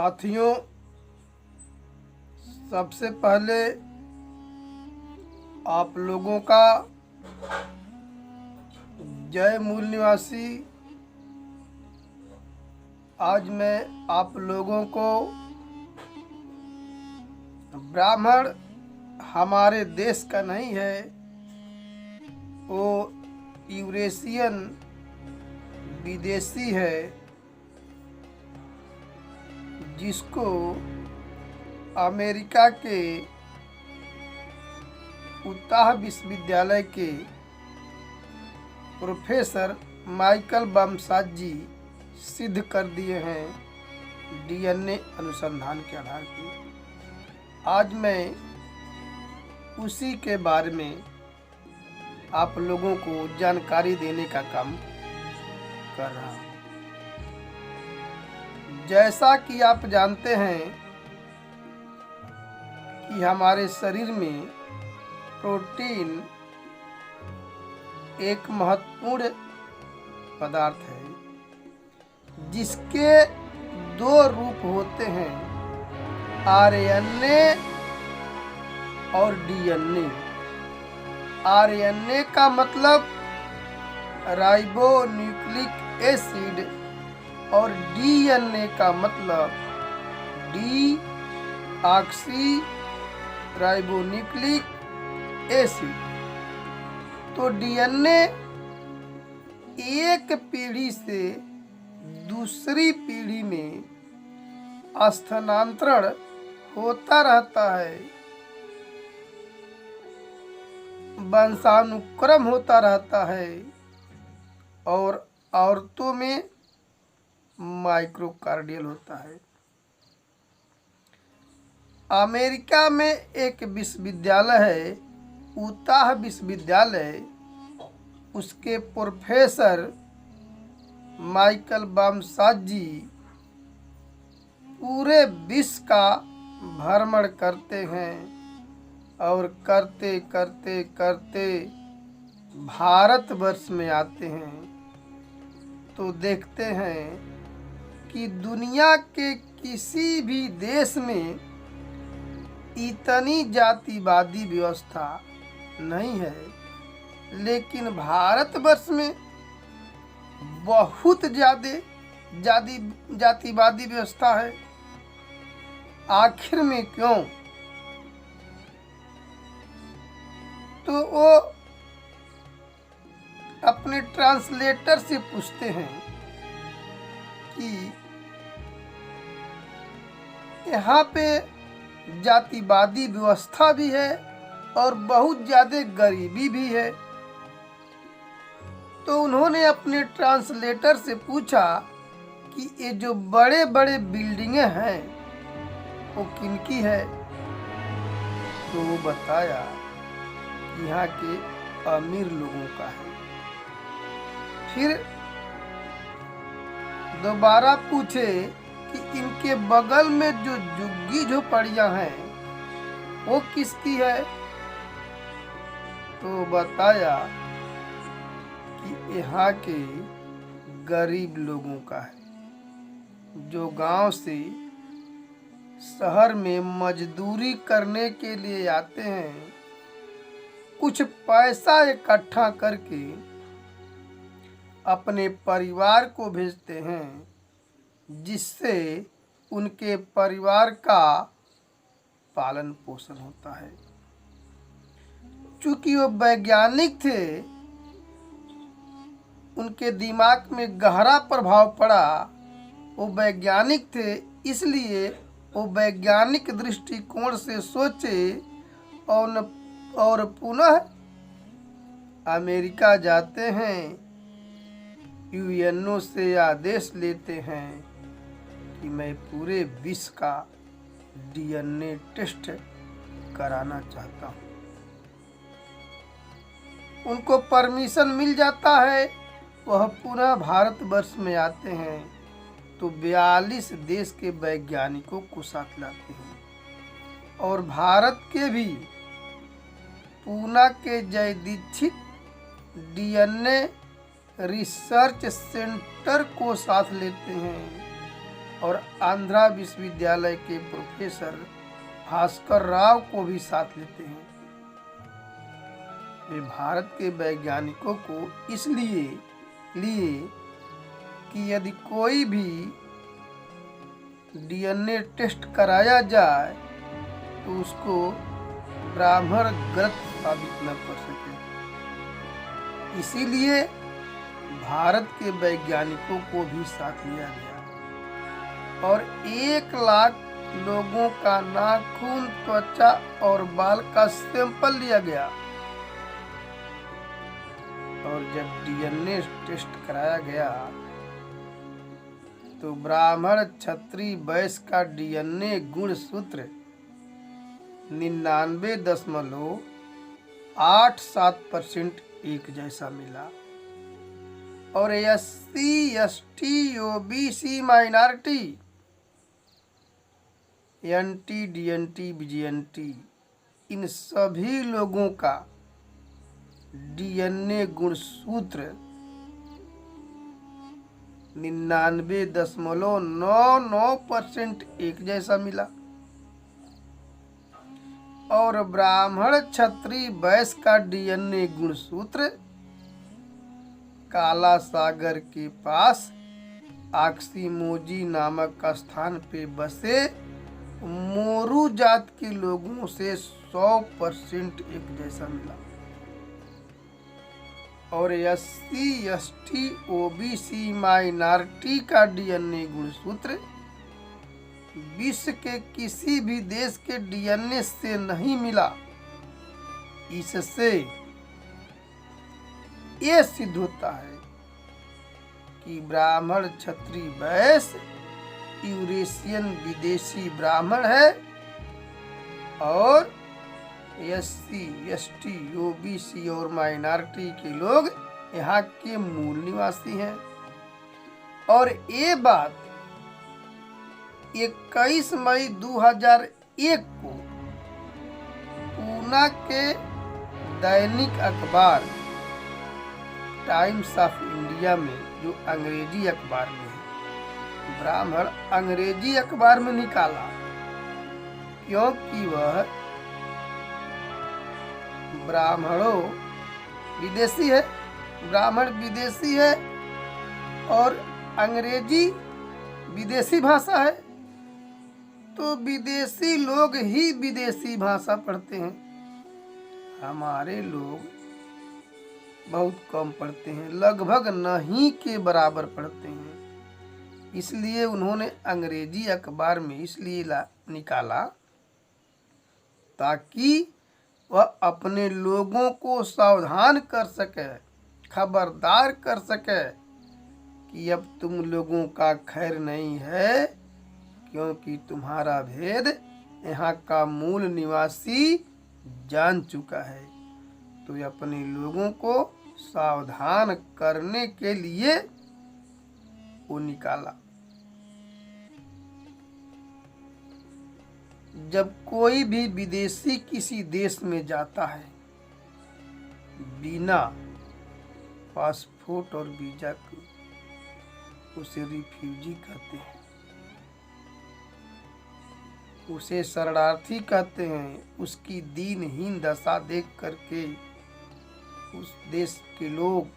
साथियों, सबसे पहले आप लोगों का जय मूल निवासी। आज मैं आप लोगों को ब्राह्मण हमारे देश का नहीं है, वो यूरेशियन विदेशी है, जिसको अमेरिका के उताह विश्वविद्यालय के प्रोफेसर माइकल बमसाजी सिद्ध कर दिए हैं डीएनए अनुसंधान के आधार पर। आज मैं उसी के बारे में आप लोगों को जानकारी देने का काम कर रहा हूँ। जैसा कि आप जानते हैं कि हमारे शरीर में प्रोटीन एक महत्वपूर्ण पदार्थ है, जिसके दो रूप होते हैं, आरएनए और डीएनए। आरएनए का मतलब राइबो न्यूक्लिक एसिड और डीएनए का मतलब D oxy ribo nucleic acid. तो डीएनए एक पीढ़ी से दूसरी पीढ़ी में स्थानांतरण होता रहता है, वंशानुक्रम होता रहता है, और औरतों में माइक्रोकार्डियल होता है। अमेरिका में एक विश्वविद्यालय है, उताह विश्वविद्यालय, उसके प्रोफेसर माइकल बमसाजी पूरे विश्व का भ्रमण करते हैं और करते करते करते भारतवर्ष में आते हैं, तो देखते हैं कि दुनिया के किसी भी देश में इतनी जातिवादी व्यवस्था नहीं है, लेकिन भारतवर्ष में बहुत ज़्यादा जातिवादी व्यवस्था है। आखिर में क्यों? तो वो अपने ट्रांसलेटर से पूछते हैं कि यहाँ पे जातिवादी व्यवस्था भी है और बहुत ज़्यादा गरीबी भी है। तो उन्होंने अपने ट्रांसलेटर से पूछा कि ये जो बड़े बड़े बिल्डिंगें हैं वो किनकी है? तो वो बताया कि यहाँ के अमीर लोगों का है। फिर दोबारा पूछे कि इनके बगल में जो झुग्गी झोपड़ियाँ हैं वो किसकी है? तो बताया कि यहाँ के गरीब लोगों का है, जो गांव से शहर में मजदूरी करने के लिए आते हैं, कुछ पैसा इकट्ठा करके अपने परिवार को भेजते हैं, जिससे उनके परिवार का पालन पोषण होता है। चूंकि वो वैज्ञानिक थे, उनके दिमाग में गहरा प्रभाव पड़ा, वो वैज्ञानिक थे, इसलिए वो वैज्ञानिक दृष्टिकोण से सोचे और पुनः अमेरिका जाते हैं, यूएनओ से आदेश लेते हैं कि मैं पूरे विश्व का डीएनए टेस्ट कराना चाहता हूँ। उनको परमिशन मिल जाता है, वह पुनः भारतवर्ष में आते हैं, तो 42 देश के वैज्ञानिकों को साथ लाते हैं, और भारत के भी पूना के जय दीक्षित डीएनए रिसर्च सेंटर को साथ लेते हैं, और आंध्रा विश्वविद्यालय के प्रोफेसर भास्कर राव को भी साथ लेते हैं। वे भारत के वैज्ञानिकों को इसलिए लिए कि यदि कोई भी डीएनए टेस्ट कराया जाए तो उसको ब्राह्मण गलत साबित न कर सके। इसीलिए भारत के वैज्ञानिकों को भी साथ लिया गया और 1 लाख लोगों का नाखून, त्वचा और बाल का सैंपल लिया गया और जब डीएनए टेस्ट कराया गया तो ब्राह्मण, क्षत्रिय, वैश्य का डीएनए गुणसूत्र 99.87% एक जैसा मिला और SC, ST, OBC, minority, NT, DNT, VGNT इन सभी लोगों का डीएनए गुणसूत्र 99.99% एक जैसा मिला और ब्राह्मण, क्षत्रिय, वैश्य का डीएनए गुणसूत्र काला सागर के पास आक्सीमोजी नामक स्थान पे बसे मोरू जात के लोगों से 100% एक जैसा मिला और SC, ST, OBC, माइनॉरिटी का डीएनए गुणसूत्र विश्व के किसी भी देश के डीएनए से नहीं मिला। इससे ये सिद्ध होता है कि ब्राह्मण, क्षत्रिय, वैश्य यूरेशियन विदेशी ब्राह्मण है और SC, ST, OBC और माइनॉरिटी के लोग यहाँ के मूल निवासी हैं। और ये बात 21 मई 2001 को पूना के दैनिक अखबार टाइम्स ऑफ इंडिया में, जो अंग्रेजी अखबार में है, ब्राह्मण अंग्रेजी अखबार में निकाला क्योंकि वह ब्राह्मणों विदेशी है, ब्राह्मण विदेशी है और अंग्रेजी विदेशी भाषा है, तो विदेशी लोग ही विदेशी भाषा पढ़ते हैं। हमारे लोग बहुत कम पढ़ते हैं, लगभग नहीं के बराबर पढ़ते हैं। इसलिए उन्होंने अंग्रेजी अखबार में इसलिए निकाला ताकि वह अपने लोगों को सावधान कर सके, खबरदार कर सके कि अब तुम लोगों का खैर नहीं है, क्योंकि तुम्हारा भेद यहाँ का मूल निवासी जान चुका है। तो अपने लोगों को सावधान करने के लिए वो निकाला। जब कोई भी विदेशी किसी देश में जाता है बिना पासपोर्ट और वीजा के, उसे रिफ्यूजी कहते हैं, उसे शरणार्थी कहते हैं। उसकी दीनहीन दशा देख करके उस देश के लोग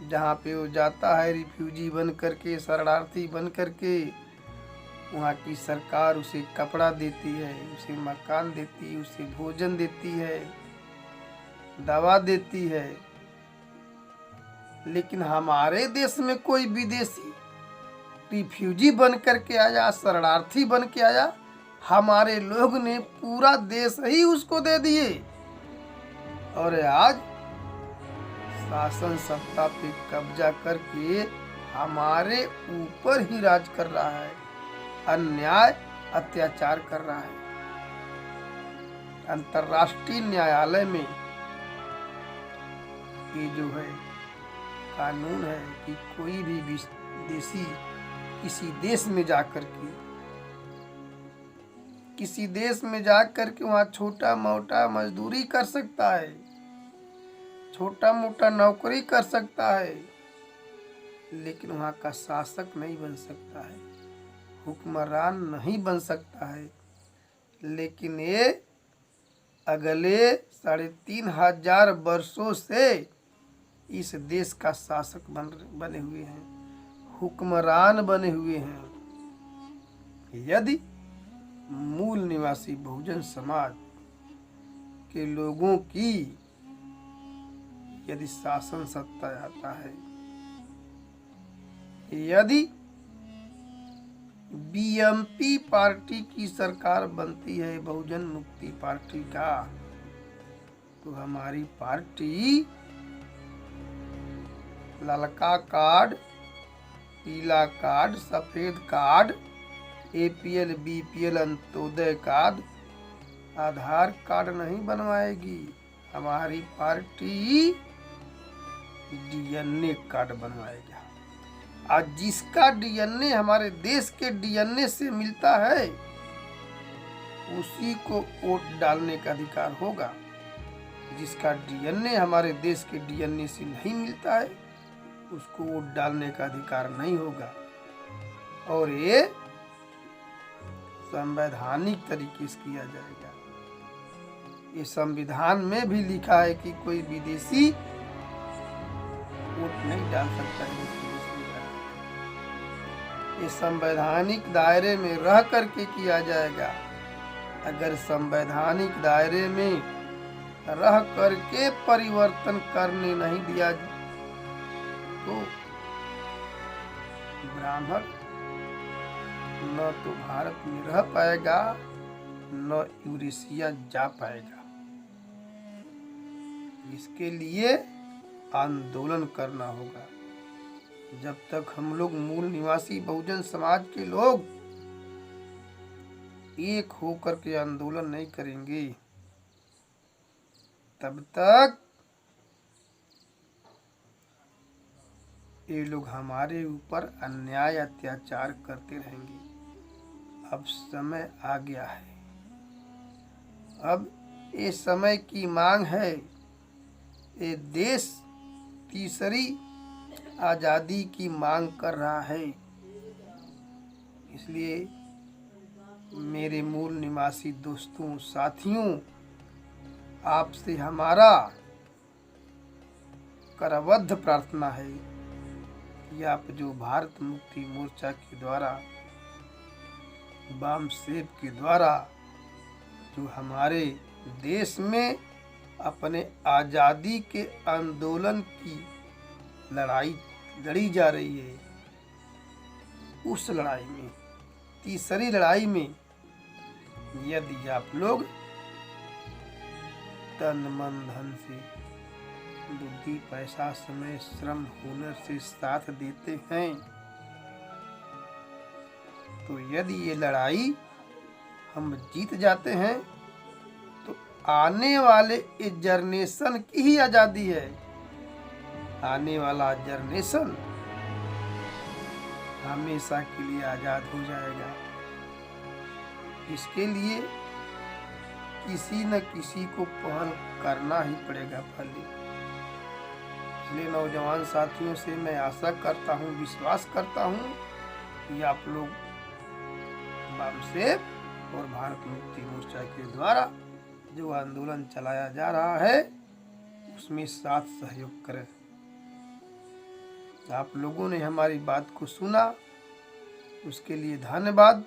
जहाँ पे वो जाता है रिफ्यूजी बन करके, शरणार्थी बन करके, वहाँ की सरकार उसे कपड़ा देती है, उसे मकान देती है, उसे भोजन देती है, दवा देती है। लेकिन हमारे देश में कोई विदेशी रिफ्यूजी बन करके आया, शरणार्थी बन के आया, हमारे लोग ने पूरा देश ही उसको दे दिए और आज शासन सत्ता पे कब्जा करके हमारे ऊपर ही राज कर रहा है, अन्याय अत्याचार कर रहा है। अंतर्राष्ट्रीय न्यायालय में ये जो है कानून है कि कोई भी विदेशी किसी देश में जाकर के वहाँ छोटा मोटा मजदूरी कर सकता है, छोटा मोटा नौकरी कर सकता है, लेकिन वहाँ का शासक नहीं बन सकता है। हुक्मरान नहीं बन सकता है, लेकिन ये अगले 3,500 वर्षों से इस देश का शासक बने हुए हैं, हुक्मरान बने हुए हैं। यदि मूल निवासी बहुजन समाज के लोगों की यदि शासन सत्ता आता है, यदि बीएमपी पार्टी की सरकार बनती है, बहुजन मुक्ति पार्टी का, तो हमारी पार्टी ललका कार्ड, पीला कार्ड, सफेद card, APL BPL Antyodaya card, Aadhaar card नहीं बनवाएगी। हमारी पार्टी डीएनए कार्ड बनवाएगा। आज जिसका डीएनए हमारे देश के डीएनए से मिलता है, उसी को वोट डालने का अधिकार होगा। जिसका डीएनए हमारे देश के डीएनए से नहीं मिलता है, उसको वोट डालने का अधिकार नहीं होगा। और ये संवैधानिक तरीके से किया जाएगा। ये संविधान में भी लिखा है कि कोई विदेशी वोट नहीं डाल सकता है। ये संवैधानिक दायरे में रह करके किया जाएगा। अगर संवैधानिक दायरे में रह करके परिवर्तन करने नहीं दिया तो ब्राह्मण न तो भारत में रह पाएगा, न यूरेशिया जा पाएगा। इसके लिए आंदोलन करना होगा। जब तक हम लोग मूल निवासी बहुजन समाज के लोग एक होकर के आंदोलन नहीं करेंगे, तब तक ये लोग हमारे ऊपर अन्याय अत्याचार करते रहेंगे। अब समय आ गया है। अब ये समय की मांग है। ये देश तीसरी आज़ादी की मांग कर रहा है। इसलिए मेरे मूल निवासी दोस्तों, साथियों, आपसे हमारा करबद्ध प्रार्थना है कि आप जो भारत मुक्ति मोर्चा के द्वारा, वामसेब के द्वारा जो हमारे देश में अपने आज़ादी के आंदोलन की लड़ाई लड़ी जा रही है, उस लड़ाई में, तीसरी लड़ाई में यदि आप लोग तन मन धन से, बुद्धि पैसा समय श्रम हुनर से साथ देते हैं, तो यदि ये लड़ाई हम जीत जाते हैं तो आने वाले इस जनरेशन की ही आज़ादी है। आने वाला जनरेशन हमेशा के लिए आज़ाद हो जाएगा। इसके लिए किसी न किसी को पहल करना ही पड़ेगा। पहले इसलिए नौजवान साथियों से मैं आशा करता हूँ, विश्वास करता हूँ कि आप लोग वामसेब और भारत मुक्ति मोर्चा के द्वारा जो आंदोलन चलाया जा रहा है उसमें साथ सहयोग करें। आप लोगों ने हमारी बात को सुना, उसके लिए धन्यवाद।